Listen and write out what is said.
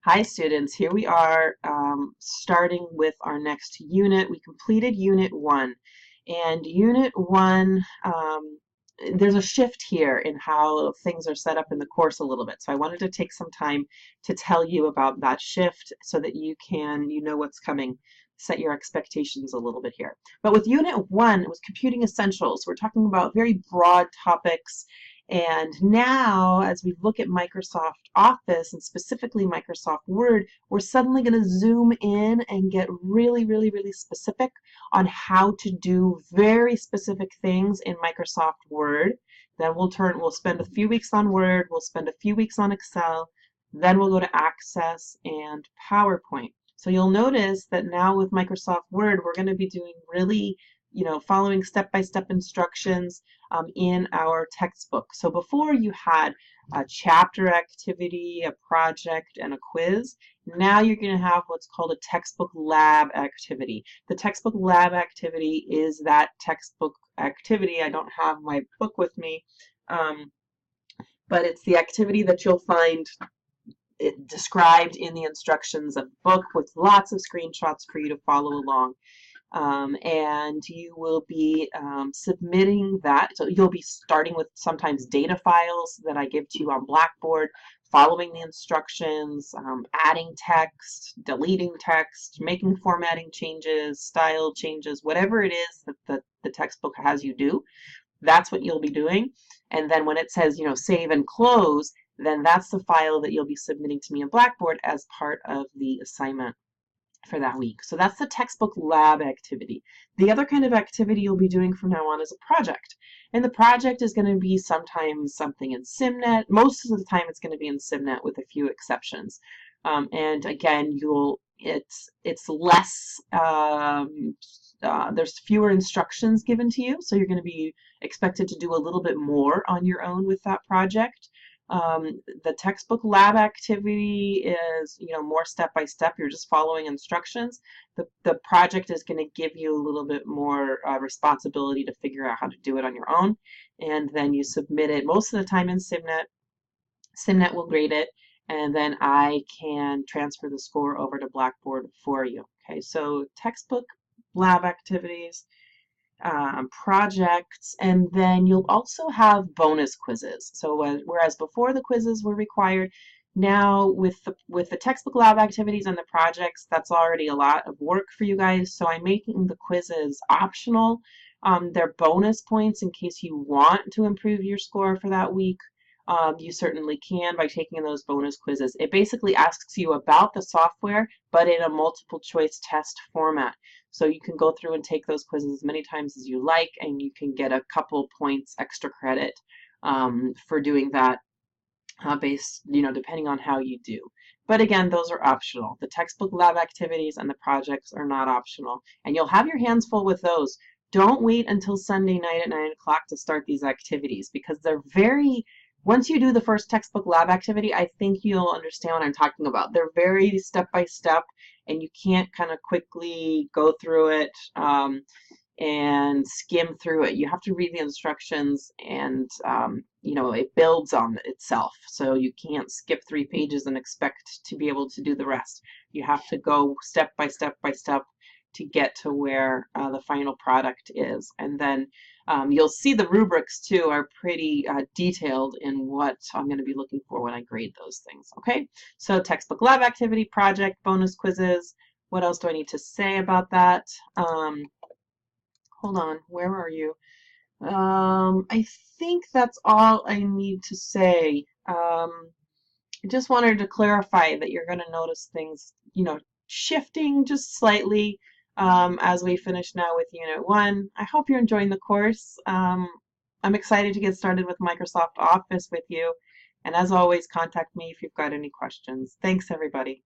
Hi students, here we are starting with our next unit. We completed Unit 1, and Unit 1, there's a shift here in how things are set up in the course a little bit. So I wanted to take some time to tell you about that shift so that you know what's coming, set your expectations a little bit here. But with Unit 1, it was computing essentials. We're talking about very broad topics. And now, as we look at Microsoft Office and specifically Microsoft Word, we're suddenly going to zoom in and get really, really, really specific on how to do very specific things in Microsoft Word. Then we'll spend a few weeks on Word, we'll spend a few weeks on Excel, then we'll go to Access and PowerPoint. So you'll notice that now with Microsoft Word, we're going to be doing really, following step-by-step instructions in our textbook. So before you had a chapter activity, a project, and a quiz. Now you're going to have what's called a textbook lab activity. The textbook lab activity is that textbook activity. I don't have my book with me, but it's the activity that you'll find described in the instructions of the book with lots of screenshots for you to follow along. And you will be submitting that. So you'll be starting with sometimes data files that I give to you on Blackboard, following the instructions, adding text, deleting text, making formatting changes, style changes, whatever it is that the textbook has you do. That's what you'll be doing. And then when it says, save and close, then that's the file that you'll be submitting to me in Blackboard as part of the assignment for that week. So that's the textbook lab activity. The other kind of activity you'll be doing from now on is a project. And the project is going to be sometimes something in SimNet. Most of the time it's going to be in SimNet with a few exceptions. And again, it's less, there's fewer instructions given to you, so you're going to be expected to do a little bit more on your own with that project. The textbook lab activity is, more step by step. You're just following instructions. The project is going to give you a little bit more responsibility to figure out how to do it on your own, and then you submit it most of the time in SimNet. SimNet will grade it, and then I can transfer the score over to Blackboard for you. Okay, so textbook lab activities, projects, and then you'll also have bonus quizzes. So whereas before the quizzes were required, now with the textbook lab activities and the projects, that's already a lot of work for you guys. So I'm making the quizzes optional. They're bonus points in case you want to improve your score for that week. You certainly can by taking those bonus quizzes. It basically asks you about the software, but in a multiple choice test format. So you can go through and take those quizzes as many times as you like, and you can get a couple points extra credit for doing that based, depending on how you do. But again, those are optional. The textbook lab activities and the projects are not optional, and you'll have your hands full with those. Don't wait until Sunday night at 9 o'clock to start these activities, because they're once you do the first textbook lab activity, I think you'll understand what I'm talking about. They're very step by step, and you can't kind of quickly go through it and skim through it. You have to read the instructions, and it builds on itself. So you can't skip 3 pages and expect to be able to do the rest. You have to go step by step by step to get to where the final product is. And then you'll see the rubrics too are pretty detailed in what I'm going to be looking for when I grade those things. Okay, so textbook lab activity, project, bonus quizzes. What else do I need to say about that? Hold on, where are you? I think that's all I need to say. I just wanted to clarify that you're going to notice things, shifting just slightly as we finish now with Unit 1. I hope you're enjoying the course. I'm excited to get started with Microsoft Office with you. And as always, contact me if you've got any questions. Thanks, everybody.